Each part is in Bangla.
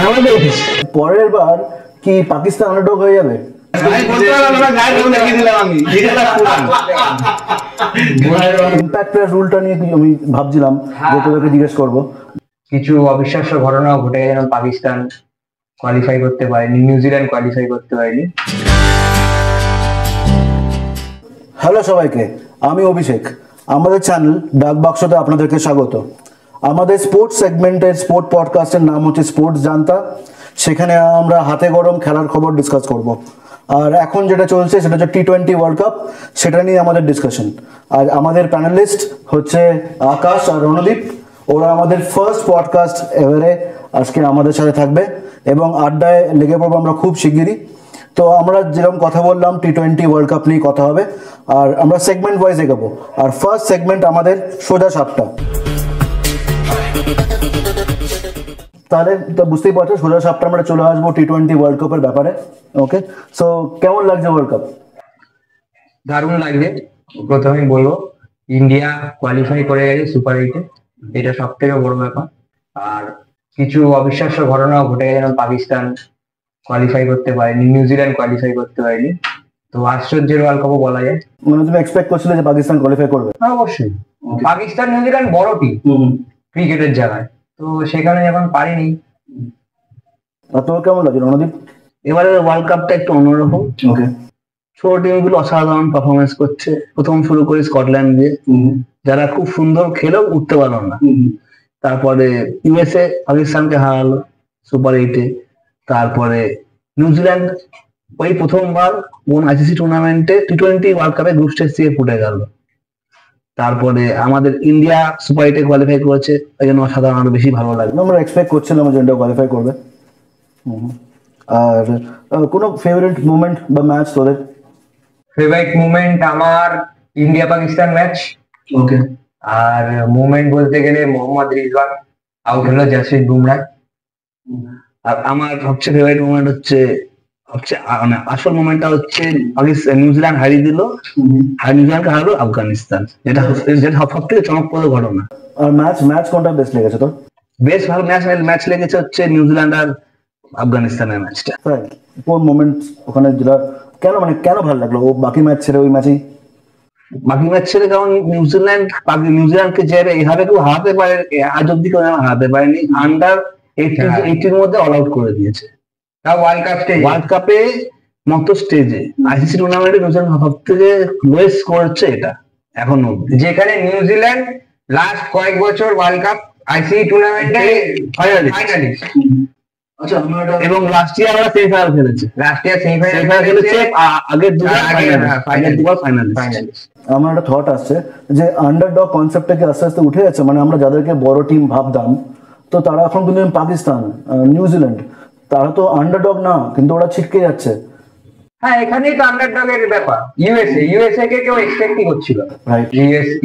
বাংলাদেশ পরের বার কি পাকিস্তান আন্ডারডগ হয়ে যাবে? ইম্প্যাক্টের রুলটা নিয়ে আমি ভাবছিলাম যে তোদেরকে জিজ্ঞেস করবো। কিছু অবিশ্বাস্য ঘটনাও ঘটে গেছে, যেমন পাকিস্তান কোয়ালিফাই করতে পারেনি, নিউজিল্যান্ড কোয়ালিফাই করতে পারেনি। হ্যালো সবাইকে, আমি অভিষেক। আমাদের চ্যানেল ডাক বাক্সতে আপনাদেরকে স্বাগত। আমাদের স্পোর্টস সেগমেন্টের স্পোর্ট পডকাস্টের নাম হচ্ছে স্পোর্টস জানতা। সেখানে আমরা হাতে গরম খেলার খবর ডিসকাস করব। আর এখন যেটা চলছে সেটা হচ্ছে টি-20 ওয়ার্ল্ড কাপ, সেটা নিয়ে আমাদের ডিসকাশন। আর আমাদের প্যানেলিস্ট হচ্ছে আকাশ আর রণদীপ। ওরা আমাদের ফার্স্ট পডকাস্ট এভারে আজকে আমাদের সাথে থাকবে এবং আড্ডায় লেগে পড়বো আমরা খুব শিগগিরই। তো আমরা যেরকম কথা বললাম টি-20 ওয়ার্ল্ড কাপ নিয়ে কথা হবে, আর আমরা সেগমেন্ট ওয়াইজ এগোবো। আর ফার্স্ট সেগমেন্ট আমাদের সোজা সাপটা। তাহলে তো বুঝতেই পারছো, সোজা সাপটা আমরা চলে আসবো টি-20 ওয়ার্ল্ড কাপের ব্যাপারে। ওকে, সো কেমন লাগছে ওয়ার্ল্ড কাপ? দারুণ লাগছে। প্রথমেই বলবো, ইন্ডিয়া কোয়ালিফাই করে গেছে সুপার 8-এ, এটা সব থেকে বড় ব্যাপার। আর কিছু অবিশ্বাস্য ঘটনাও ঘটে গেছে, যেমন পাকিস্তান কোয়ালিফাই করতে পারেনি, নিউজিল্যান্ড কোয়ালিফাই করতে পারেনি। তো আশ্চর্যের ওয়ার্ল্ড কাপও বলা যায়। মানে তুমি এক্সপেক্ট করছিলে যে পাকিস্তান কোয়ালিফাই করবে? অবশ্যই, পাকিস্তান নিউজিল্যান্ড বড় টিম ক্রিকেটের জায়গায়, তো সেখানে এখন পারিনি। আর তোর কেমন লাগে রণদীপ? এবারে ওয়ার্ল্ড কাপটা একটু অন্যরকম। ওকে, ছোট টিমগুলো অসাধারণ পারফরমেন্স করছে। প্রথম শুরু করে স্কটল্যান্ড দিয়ে, যারা খুব সুন্দর খেলেও উঠতে পারলো না। তারপরে ইউএসএ পাকিস্তানকে হারালো সুপার 8-এ। তারপরে নিউজিল্যান্ড ওই প্রথমবার কোন আইসিসি টুর্নামেন্টে টি-20 ওয়ার্ল্ড কাপে গ্রুপ স্টেজ থেকে ফুটে গেল। তারপরে আমাদের ইন্ডিয়া সুপার 8-এ কোয়ালিফাই করেছে, এই জন্য অসাধারণ আরো বেশি ভালো লাগে। আমরা এক্সপেক্ট করছিলাম যে ইন্ডিয়া কোয়ালিফাই করবে। আর কোনো ফেভারিট মুভমেন্ট বা ম্যাচ তোদের? ফেভারিট মুভমেন্ট আমার ইন্ডিয়া পাকিস্তান ম্যাচ। ওকে, আর মুভমেন্ট বলতে গেলে মোহাম্মদ রিজওয়ান আউট হলো জাসপ্রীত বুমরাহ। আর আমার সবচেয়ে ফেভারিট মুভমেন্ট হচ্ছে মানে আসল মুভমেন্টটা হচ্ছে নিউজিল্যান্ড হারিয়ে দিল, নিউজিল্যান্ডকে হারালো আফগানিস্তান। যেটা সব থেকে চমকপ্রদ ঘটনা। আর ম্যাচ কোনটা বেস্ট লেগেছে তোর? বেশ ভালো ম্যাচ লেগেছে হচ্ছে নিউজিল্যান্ড আর আফগানিস্তানের ম্যাচটা। তাই? কোন মোমেন্ট ওখানে যেটা কেন ভালো লাগলো? ও বাকি ম্যাচ ছেড়ে ওই ম্যাচেই বাকি ম্যাচ ছেড়ে, কারণ নিউজিল্যান্ডকে যে এইভাবে কেউ হারাতে পারে, আজ অব্দি কেউ হারাতে পারেনি। আন্ডার 18 মধ্যে অল আউট করে দিয়েছে। ওয়ার্ল্ড কাপে মতো স্টেজে আইসিসি টুর্নামেন্টে নিউজিল্যান্ড সব থেকে লোয়েস্ট স্কোর হচ্ছে এটা এখন অব্দি। যেখানে নিউজিল্যান্ড লাস্ট কয়েক বছর ওয়ার্ল্ড কাপ আইসিসি টুর্নামেন্টে ফাইনালিস্ট। আচ্ছা, এবং লাস্ট ইয়ার আমরা সেমিফাইনাল খেলেছে, আগের দুবার ফাইনালিস্ট। আমার একটা থট আসছে যে আন্ডারডগ কনসেপ্টটা কি আস্তে আস্তে উঠে যাচ্ছে। মানে আমরা যাদেরকে বড় টিম ভাবতাম, তো তারা এখন কিন্তু পাকিস্তান, নিউজিল্যান্ড, তারা তো আন্ডারডগ না, কিন্তু ওরা ছিটকে যাচ্ছে। হ্যাঁ, এখানেই তো আন্ডারডগের ব্যাপার। ইউএসএ কে কেউ এক্সপেক্টই করছিল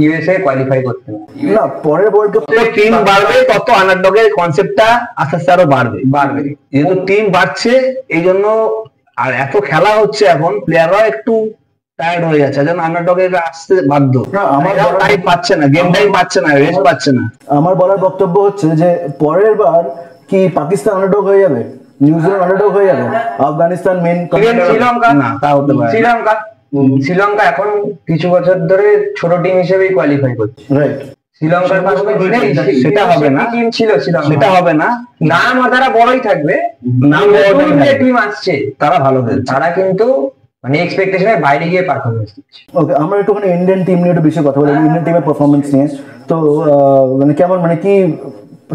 ইউএসএ কোয়ালিফাই করতে না। পরের ওয়ার্ল্ড কাপ টিম বাড়বে, তত আন্ডারডগের কনসেপ্টটা আস্তে আস্তে আরো বাড়বে। যেহেতু টিম বাড়ছে, এই জন্য আর এত খেলা হচ্ছে, এখন প্লেয়াররাও একটু টায়ার্ড হয়ে যাচ্ছে, যেন আন্ডারডগের আসতে বাধ্য। আমার টাইম পাচ্ছে না, গেম টাইম পাচ্ছে না, রেস্ট পাচ্ছে না। আমার বলার বক্তব্য হচ্ছে যে পরের বার কি পাকিস্তান আন্ডারডগ হয়ে যাবে, নিউজিল্যান্ড আন্ডারডগ হয়ে যাবে, আফগানিস্তান মেন, শ্রীলঙ্কা না, তা হতে পারে। শ্রীলঙ্কা এখন কিছু বছর ধরে ছোট টিম হিসেবেই কোয়ালিফাই করছে। রাইট, শ্রীলঙ্কার সেটা হবে না, টিম ছিল সেটা হবে না। নাম তারা বড়ই থাকবে, নাম টিম আসছে, তারা ভালো খেলছে, তারা কিন্তু মানে এক্সপেকটেশনের বাইরে গিয়ে পারফরমেন্স দিচ্ছে। ওকে, আমরা একটুখানি ইন্ডিয়ান টিম নিয়ে একটু বেশি কথা বলি, ইন্ডিয়ান টিমের পারফরমেন্স নিয়ে। তো মানে কেমন, মানে কি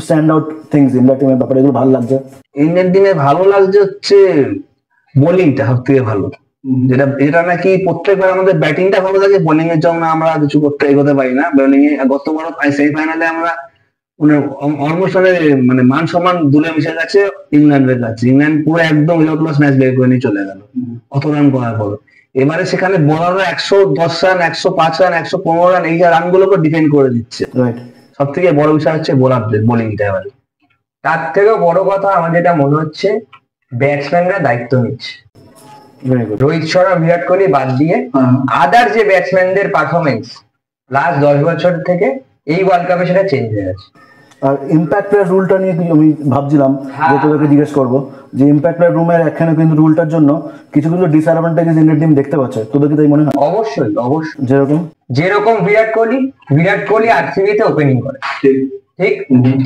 স্ট্যান্ড আউট থিংস ইন্ডিয়ান টিমের ব্যাপারে এগুলো ভালো লাগছে? ইন্ডিয়ান টিমে ভালো লাগছে হচ্ছে বোলিংটা সব থেকে ভালো। যেটা নাকি প্রত্যেকবার আমাদের ব্যাটিংটা ভালো লাগে, বোলিং এর জন্য আমরা কিছু করতে এগোতে পারি না। বোলিং এ গতবার সেমিফাইনালে আমরা অলমোস্ট মানে মান সম্মান দুলে মিশে গেছে ইংল্যান্ডের কাছে। ইংল্যান্ড পুরো একদম ইলটলস ম্যাচ বের করে নিয়ে চলে গেল অত রান করার পর। এবারে সেখানে বোলাররা 110 রান, 105 রান, 115 রান, এই রানগুলোকে ডিফেন্ড করে দিচ্ছে। সব থেকে বড় বিষয় হচ্ছে বোলারদের বোলিংটা। এবারে তার থেকেও বড় কথা আমার যেটা মনে হচ্ছে, ব্যাটসম্যানরা দায়িত্ব নিচ্ছে। রোহিত শর্মা, বিরাট কোহলি বাদ দিয়ে আদার যে ব্যাটসম্যানদের পারফরমেন্স লাস্ট 10 বছর থেকে এই ওয়ার্ল্ড কাপে সেটা চেঞ্জ হয়ে গেছে। আর ইম্প্যাক্ট প্লেয়ার রুলটা নিয়ে আমি ভাবছিলাম যে তোদেরকে জিজ্ঞেস করবো যে ইম্প্যাক্ট প্লেয়ার রুমের একখানে কিন্তু রুলটার জন্য কিছু কিন্তু ডিসঅ্যাডভান্টেজেস ইন্ডিয়ান টিম দেখতে পাচ্ছে, তোদের কি তাই মনে হয়? অবশ্যই অবশ্যই। যেরকম বিরাট কোহলি আরসিবি তে ওপেনিং করে, ঠিক,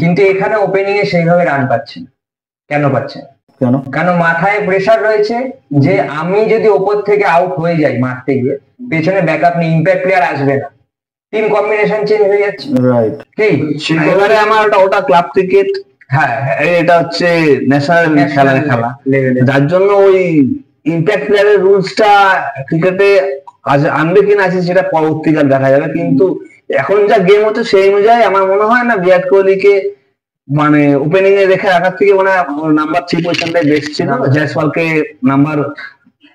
কিন্তু এখানে ওপেনিং এ সেইভাবে রান পাচ্ছে না। কেন পাচ্ছে না? কারণ মাথায় প্রেসার রয়েছে যে আমি যদি ওপর থেকে আউট হয়ে যাই মারতে গিয়ে, পেছনে ব্যাকআপ নিয়ে ইম্প্যাক্ট প্লেয়ার আসবে না, টিম কম্বিনেশন চেঞ্জ হয়ে যাচ্ছে। রাইট, ঠিক। এবারে আমার ওটা ক্লাব ক্রিকেট, হ্যাঁ এটা হচ্ছে ন্যাশনাল খেলা, যার জন্য ওই ইম্প্যাক্ট প্লেয়ারের রুলসটা ক্রিকেটে আনবে কিনা আছে সেটা পরবর্তীকাল দেখা যাবে, কিন্তু এখন যা গেম হচ্ছে সেই অনুযায়ী আমার মনে হয় না বিরাট কোহলিকে মানে ওপেনিং এ রেখে রাখার থেকে মানে নাম্বার 3 পজিশনটাই বেস্ট ছিল, জয়সওয়ালকে নাম্বার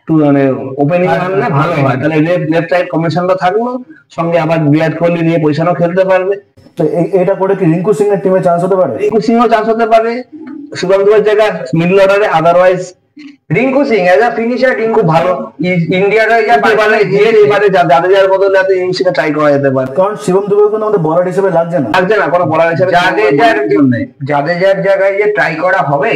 2 মানে ওপেনিং এ আনলে ভালো হয়, তাহলে লেফট রাইট কম্বিনেশনটা থাকলো, সঙ্গে আবার বিরাট কোহলি নিয়ে পজিশনও খেলতে পারবে। তো এটা করে কি রিঙ্কু সিং এর টিমে চান্স হতে পারে? রিঙ্কু সিংও চান্স হতে পারে শুভম দুবের জায়গায় মিডল অর্ডারে, otherwise Rinku Singh as a finisher Rinku ভালো ইন্ডিয়ার হয়ে যাবে, এবারে জাদেজার বদলে এত ইনিংসকে ট্রাই করা যেতে পারে, কারণ শিবম দুবে কিন্তু আমাদের বলার হিসেবে লাগছে না কোনো বলার হিসেবে। জাদেজার জায়গায় যে ট্রাই করা হবে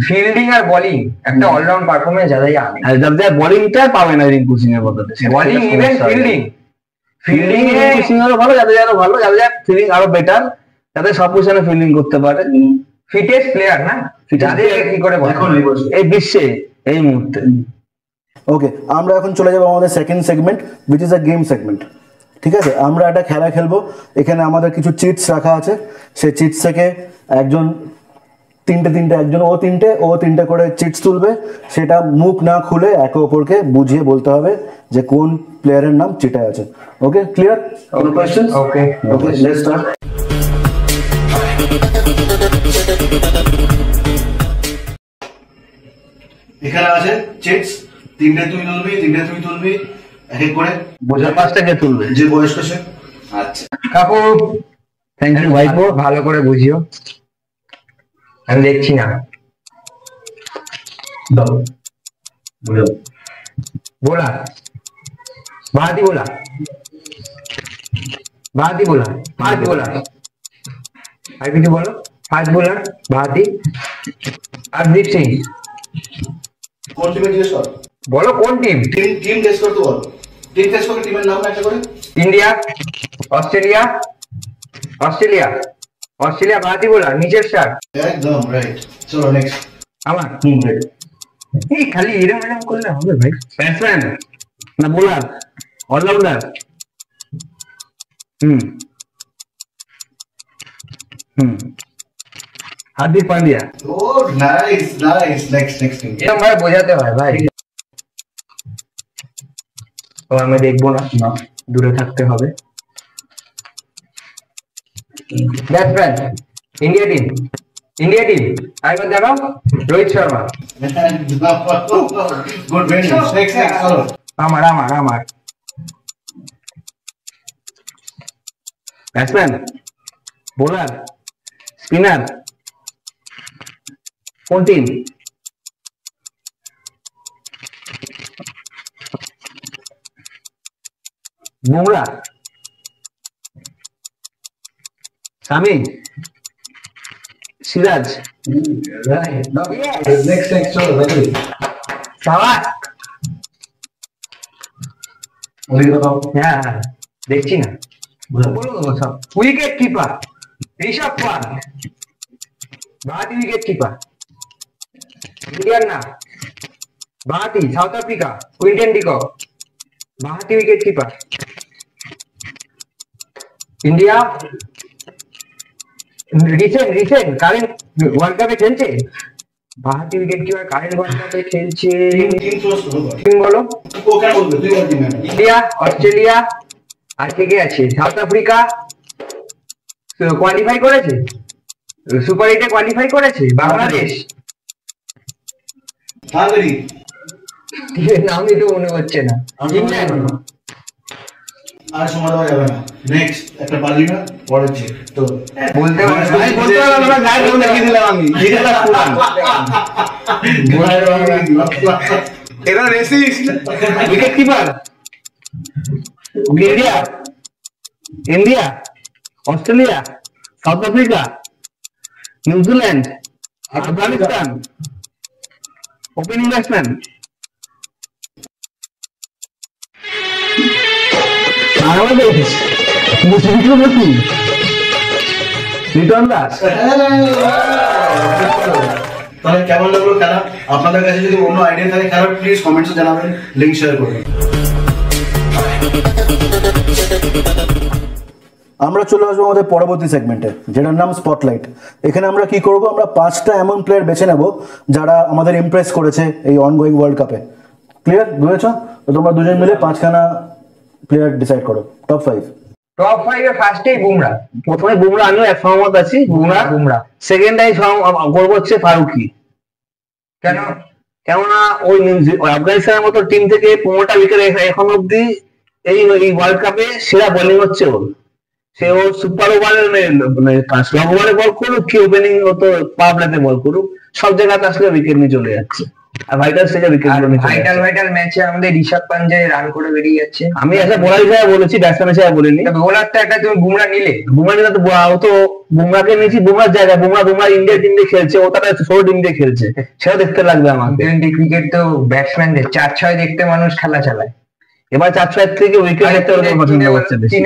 ফিল্ডিং আর বোলিং, একটা অলরাউন্ড পারফরমেন্স জাদেজা আনে, জাদেজার বোলিংটা পাবে না রিঙ্কু সিং এর বদলে, bowling even fielding Rinku Singh আরও ভালো, জাদেজারও ভালো, জাদেজার ফিল্ডিং আরো বেটার, যাতে সব পজিশনে ফিল্ডিং করতে পারে, ফিটেস্ট প্লেয়ার না জাদেজা কি করে এই বিশ্বে এই মুহূর্তে। ওকে, আমরা এখন চলে যাবো আমাদের second segment which is a game segment. ঠিক আছে, আমরা একটা খেলা খেলবো, এখানে আমাদের কিছু চিটস রাখা আছে, সেই চিটস থেকে একজন ও তিনটে করে চিটস তুলবে, সেটা মুখ না খুলে একে অপরকে বুঝিয়ে বলতে হবে যে কোন প্লেয়ারের নাম চিটায় আছে। ওকে, ক্লিয়ার? কোনো কোয়েশ্চেন? Okay, let's start. এখানে আছে চিটস, তিনটে তুই তুলবি এক এক করে, বোঝা পাঁচটা কে তুলবে যে বয়স্ক সে। আচ্ছা কাকু, থ্যাংক ইউ ভাইপো, ভালো করে বুঝিও, আমি দেখছি না। बोला भारती बोला फास्ट बोला आगे भी बोलो फास्ट बोलर भारती हरदीप सिंह। কোন টিমে জিজ্ঞেস কর, बोलो कौन टीम টিম টেস্ট করতে বল, টিম টেস্ট করে টিমের নাম একটা করে। इंडिया ऑस्ट्रेलिया भारती बोला नीचे स्टार्ट একদম রাইট, চলো নেক্সট। আমার এই খালি এরকম করলে হবে ভাই? ব্যাটসম্যান না বোলার, অলরাউন্ডার? হার্দিক পান্ডিয়া। ও নাইস, নেক্সট এরকম ভাবে বোঝাতে হয় ভাই, তো আমি দেখবো না, দূরে থাকতে হবে। ব্যাটসম্যান ইন্ডিয়া টিম আরেকবার দেখাও, Rohit Sharma. Good, very nice, next চলো। আমার ব্যাটসম্যান, বোলার, স্পিনার, কোন টিম? বুমরা, শামি, সিরাজ। নেক্সট চলো দেখি। সাবাস, ওদিকে দাও। হ্যাঁ দেখছি না, বলো সব। উইকেট কিপার ঋষভ পান্ট, ভারতীয় উইকেট কিপার। ইন্ডিয়ার না ভারতী, সাউথ আফ্রিকা কুইন্টন ডিকক, ভারতীয় wicket keeper. India recent current world কাপে খেলছে, ভারতীয় উইকেট কিপার কারেন্ট ওয়ার্ল্ড কাপে খেলছে। টিম বলো। ইন্ডিয়া, অস্ট্রেলিয়া, আর কে আছে? সাউথ আফ্রিকা কোয়ালিফাই করেছে, সুপার 8 কোয়ালিফাই করেছে। বাংলাদেশ, নামই তো মনে হচ্ছে না। ইংল্যান্ড, আর সময় দেওয়া যাবে না, নেক্সট একটা পারলি না, পরের চেক তো বলতে এরা racist. Wicket keeper India, Australia, South Africa, New Zealand, Afghanistan, opening batsman Bangladesh, Liton Das. তাহলে কেমন লাগলো খেলা? আপনাদের কাছে যদি অন্য আইডিয়া থাকে খেলার, প্লিজ কমেন্টসে জানাবেন, লিঙ্ক শেয়ার করবেন। আমরা চলে আসবো আমাদের পরবর্তী সেগমেন্টে, যেটার নাম স্পটলাইট। এখানে আমরা কি করব, আমরা 5টা এমন প্লেয়ার বেছে নেব যারা আমাদের ইমপ্রেস করেছে এই অনগোয়িং ওয়ার্ল্ড কাপে। ক্লিয়ার বুঝেছ? তো তোমরা দুজন মিলে 5খানা প্লেয়ার ডিসাইড করো, টপ 5। টপ 5 এ ফার্স্টেই বুমরা। প্রথমে বুমরা, আমিও এক সহমত আছি, বুমরা। সেকেন্ড টাইম করবো হচ্ছে ফারুকি। কেন? কেননা ওই আফগানিস্তানের মতো টিম থেকে 15টা উইকেট এখন অব্দি এই ওয়ার্ল্ড কাপে সেরা বোলিং হচ্ছে ওর। সে ওর সুপার ওভারে মানে স্লগ ওভারে বল করুক কি ওপেনিং তো পাওয়ার প্লেতে বল করুক, সব জায়গাতে আসলে উইকেট নিয়ে চলে যাচ্ছে। আর ভাইটাল স্টেজে উইকেট গুলো নিয়ে ভাইটাল ম্যাচে আমাদের ঋষভ পান্ট রান করে বেরিয়ে যাচ্ছে। আমি একটা বোলার হিসেবে বলেছি, ব্যাটসম্যান হিসেবে বলিনি। বোলারটা একটা তুমি বুমরা নিলে, ও তো বুমরাকে নিয়েছি বুমরার জায়গায়। বুমরা ইন্ডিয়া টিম দিয়ে খেলছে, ও তারা ছোট টিম দিয়ে খেলছে, সেটা দেখতে লাগবে আমাকে। ক্রিকেট তো ব্যাটসম্যানদের 4-6 দেখতে মানুষ খেলা চালায়। এবার 4-6 থেকে উইকেট দেখতে পছন্দ করছে বেশি।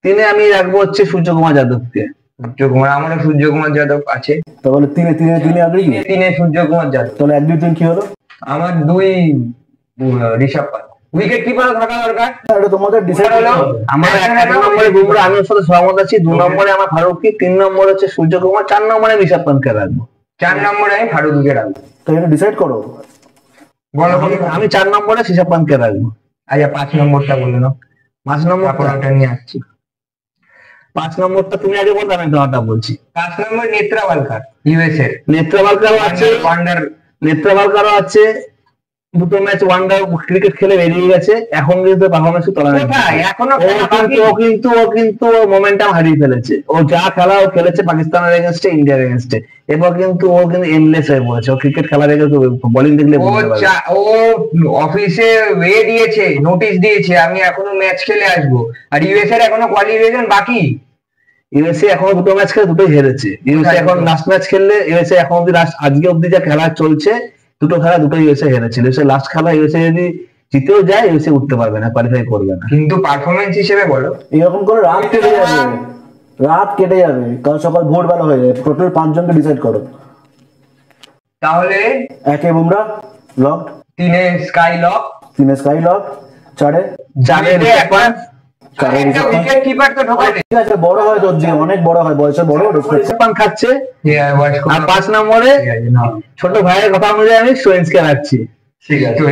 তিনে আমি রাখবো হচ্ছে সূর্যকুমার যাদবকে। সূর্যকুমার, আমারও সূর্যকুমার যাদব আছে। তাহলে তিনে আগে কি? তিনে সূর্যকুমার যাদব। তাহলে 1, 2, 3 কি হলো? আমার 2 ঋষভ পান্ট। উইকেট কিপার থাকা দরকার, এটা তোমাদের ডিসাইড হলো। আমার 1 নম্বরে বুমরা, আমি ওর সাথে সহমত আছি। 2 নম্বরে আমার ফারুকি, 3 নম্বরে হচ্ছে সূর্যকুমার, 4 নম্বরে ঋষভ পান্তকে রাখবো। 4 নম্বরে আমি ফারুকিকে রাখবো। তো এটা ডিসাইড করো, বলো। আমি 4 নম্বরে ঋষভ পান্তকে রাখবো। আচ্ছা 5 নম্বরটা বলে নাও। 5 নম্বরটা নিয়ে আসছি। 5 নম্বরটা তুমি আগে বলতে, আমি তোমারটা বলছি। 5 নম্বর নেত্রাওয়ালকার, ইউএসএ। নেত্রাওয়ালকারও আছে, নেত্রাওয়ালকারও আছে। 2টো ম্যাচ ওয়ান্ডার ক্রিকেট খেলে বেরিয়ে গেছে, এখন কিন্তু পারফরমেন্স তোলা নেই। ও কিন্তু মোমেন্টাম হারিয়ে ফেলেছে। ও যা খেলা ও খেলেছে পাকিস্তানের এগেইনস্টে, ইন্ডিয়ার এগেইনস্টে, এবার কিন্তু ও কিন্তু এন্ডলেস হয়ে পড়েছে। ও ক্রিকেট খেলার আগে বোলিং দেখলে ও অফিসে দিয়েছে, নোটিশ দিয়েছে আমি এখনো ম্যাচ খেলে আসবো, আর ইউএসএ এখনো কোয়ালিফিকেশন বাকি। ইউএসএ এখনো 2টো ম্যাচ খেলে 2টোই হেরেছে। ইউএসএ এখন লাস্ট ম্যাচ খেললে, ইউএসএ এখন অব্দি আজকে অব্দি যা খেলা চলছে 2টো খেলা 2টোই ইউএসএ হেরেছিল। ইউএসএ লাস্ট খেলা ইউএসএ যদি জিতেও যায় ইউএসএ উঠতে পারবে না, কোয়ালিফাই করবে না। কিন্তু পারফরমেন্স হিসেবে বলো, এরকম করে রাত কেটে যাবে, কাল সকাল ভোরবেলা হয়ে যাবে। টোটাল 5 জনকে ডিসাইড করো। তাহলে 1 Bumrah lock, 3 sky lock, 4 wicket keeper তো ঢোকাবে। ঠিক আছে, বড় হয় তো, অনেক বড় হয়, বয়সে বড়, পান খাচ্ছে। আর 5 নম্বরে ছোট ভাইয়ের কথা অনুযায়ী আমি সোয়েন্সকে রাখছি। ঠিক আছে,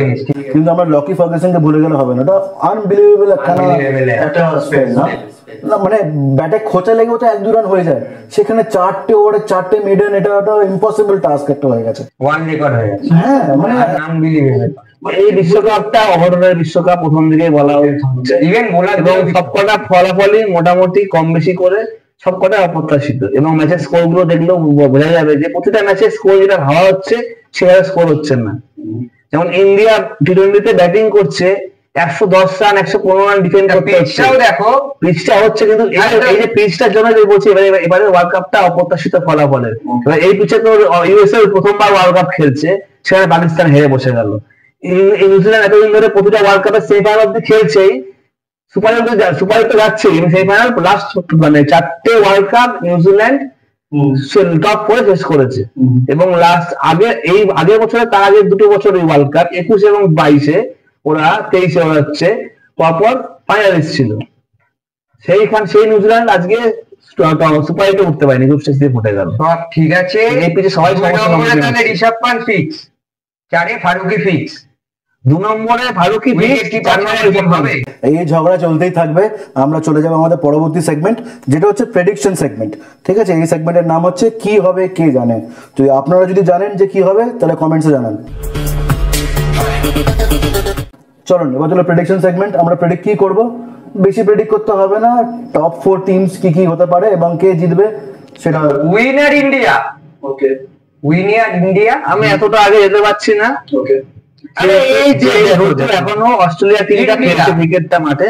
কিন্তু আমরা লকি ফার্গুসনকে ভুলে গেলে হবে না। এটা আনবিলিভেবল একটা স্পেস না, মানে ব্যাটে খোঁচা লেগে ওটা 1-2 রান হয়ে যায়, সেখানে 4টে ওভারে 4টে মিডন, এটা একটা ইম্পসিবল টাস্ক একটা হয়ে গেছে, ওয়ান রেকর্ড হয়ে গেছে। হ্যাঁ, মানে আনবিলিভেবল। এই বিশ্বকাপটা অঘটনের বিশ্বকাপ প্রথম দিকেই বলা হচ্ছে। ইভেন বোলার এবং সবকটা ফলাফলই মোটামুটি কম বেশি করে সবকটা অপ্রত্যাশিত। এবং ম্যাচের স্কোর গুলো দেখলেও বোঝা যাবে যে প্রতিটা ম্যাচের স্কোর যেটা ভাবা হচ্ছে সেভাবে স্কোর হচ্ছে না। যেমন ইন্ডিয়া টি20তে ব্যাটিং করছে, 110 রান 115 রান ডিফেন্ড করতে হচ্ছে। দেখো পিচটা হচ্ছে, কিন্তু এই যে পিচটার জন্য যে বলছি, এবারে ওয়ার্ল্ড কাপটা অপ্রত্যাশিত ফলাফলের। এবার এই পিচে তো ইউএসএ প্রথমবার ওয়ার্ল্ড কাপ খেলছে, সেখানে পাকিস্তান হেরে বসে গেল। নিউজিল্যান্ড এতদিন ধরে প্রতিটা ওয়ার্ল্ড কাপের সেমিফাইনাল অব্দি খেলছেই, সুপার তো যাচ্ছে, সেমিফাইনাল লাস্ট মানে 4টে ওয়ার্ল্ড কাপ নিউজিল্যান্ড টপ করে শেষ করেছে। এবং লাস্ট আগের বছরে, তার আগে 2টো বছর ওয়ার্ল্ড কাপ 21 এবং 22-এ ওরা 23-এ ওরা হচ্ছে পরপর ফাইনালিস্ট ছিল। সেই নিউজিল্যান্ড আজকে সুপার এইটে উঠতে পারেনি, গ্রুপ স্টেজ দিয়ে ফুটে গেল। সব ঠিক আছে, এই পিচে সবাই ঋষভ পান্ট ফিক্স, 4 ফারুকি ফিক্স, 2 নম্বরে ফারুকি ফিক্স, 4 নম্বরে এই ঝগড়া চলতেই থাকবে। আমরা চলে যাবো আমাদের পরবর্তী সেগমেন্ট, যেটা হচ্ছে প্রেডিকশন সেগমেন্ট। ঠিক আছে, এই সেগমেন্টের নাম হচ্ছে কি হবে কে জানে। তো আপনারা যদি জানেন যে কি হবে তাহলে কমেন্টসে জানান। চলুন এবার চলো প্রেডিকশন সেগমেন্ট। আমরা প্রেডিক্ট কি করব, বেশি প্রেডিক্ট করতে হবে না, টপ 4 টিমস কি হতে পারে এবং কে জিতবে সেটা। Winner India. Okay, winner India. আমি এতটা আগে যেতে পারছি না। ওকে, এই যে এখনো অস্ট্রেলিয়া টিমটা খেলছে ক্রিকেটটা মাঠে,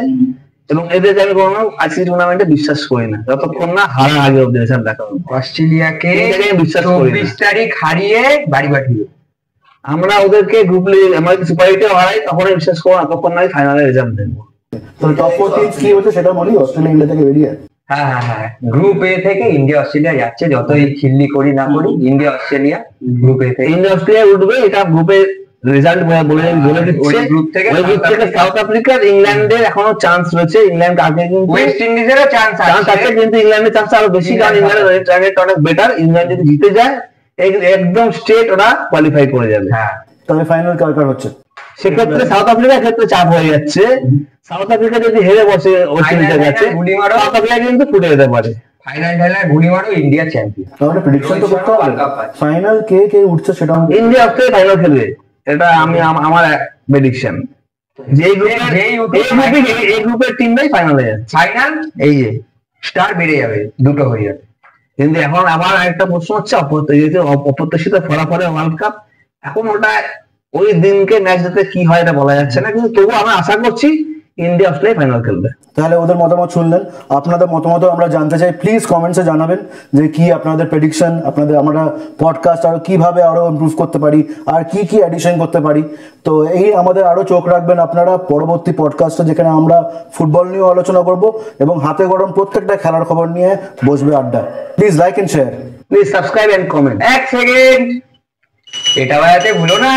এবং এদেরকে আমি কোনো আইসিসি টুর্নামেন্টে বিশ্বাস করি না যতক্ষণ না হারা আগে অব্দি রেজাল্ট দেখা হবে। অস্ট্রেলিয়াকে এটাকে আমি বিশ্বাস করি না। 24 তারিখ হারিয়ে বাড়ি পাঠিয়ে আমরা ওদেরকে গ্রুপ লিগ আমরা সুপার এইটে হারাই তখন বিশ্বাস করবো না, তখন নয় ফাইনালে রেজাল্ট দেখবো। তো টপ 4 টিমস কি হচ্ছে সেটা বলি। অস্ট্রেলিয়া ইন্ডিয়া থেকে বেরিয়ে হ্যাঁ হ্যাঁ হ্যাঁ, গ্রুপ এ থেকে ইন্ডিয়া অস্ট্রেলিয়া যাচ্ছে, যতই খিল্লি করি না করি ইন্ডিয়া অস্ট্রেলিয়া গ্রুপ এ থেকে। ইন্ডিয়া অস্ট্রেলিয়া উঠবে, এটা গ্রুপের রেজাল্ট বলে দিচ্ছে। ওই গ্রুপ থেকে সাউথ আফ্রিকার ইংল্যান্ডের এখনো চান্স রয়েছে, ইংল্যান্ড আগে কিন্তু ওয়েস্ট ইন্ডিজেরও চান্স আছে, কিন্তু ইংল্যান্ডের চান্স আরো বেশি, কারণ ইংল্যান্ডের রেট অনেক বেটার। ইংল্যান্ড যদি জিতে যায় একদম স্ট্রেট ওরা কোয়ালিফাই করে যাবে। হ্যাঁ, তবে ফাইনাল কার কার হচ্ছে? সেক্ষেত্রে সাউথ আফ্রিকার ক্ষেত্রে চাপ হয়ে যাচ্ছে। সাউথ আফ্রিকা যদি হেরে বসে ওয়েস্ট ইন্ডিজের কাছে, সাউথ আফ্রিকা কিন্তু ফুটে যেতে পারে। ফাইনাল ঢালায় গুলি মারো ইন্ডিয়া চ্যাম্পিয়ন। তাহলে প্রেডিকশন তো করতে হবে, ফাইনাল কে কে উঠছে সেটা ইন্ডিয়া অস্ট্রেলিয়া ফাইনাল খেলবে, এটা আমি আমার প্রেডিকশন। যে গ্রুপের টিমটাই ফাইনালে যাচ্ছে। ফাইনাল এই যে স্টার বেড়ে যাবে, দুটো হয়ে যাবে। কিন্তু এখন আবার একটা প্রশ্ন হচ্ছে অপ্রত্যাশিত ফলাফলে ওয়ার্ল্ড কাপ, এখন ওটা ওই দিনকে ম্যাচ দিতে কি হয় এটা বলা যাচ্ছে না, কিন্তু তবুও আমরা আশা করছি ইন্ডিয়া অস্ট্রেলিয়া ফাইনাল খেলবে। তাহলে ওদের মতামত শুনলেন, আপনাদের মতামত আমরা জানতে চাই। প্লিজ কমেন্টসে জানাবেন যে কি আপনাদের প্রেডিকশন, আপনাদের আমরা পডকাস্ট আরো কিভাবে আরো ইমপ্রুভ করতে পারি, আর কি কি অ্যাডিশন করতে পারি। তো এই আমাদের আরো চোখ রাখবেন আপনারা পরবর্তী পডকাস্টে, যেখানে আমরা ফুটবল নিয়েও আলোচনা করব এবং হাতে গরম প্রত্যেকটা খেলার খবর নিয়ে বসবে আড্ডা। Please like and share, please subscribe and comment. 1 second, এটা বাজাতে ভুলো না।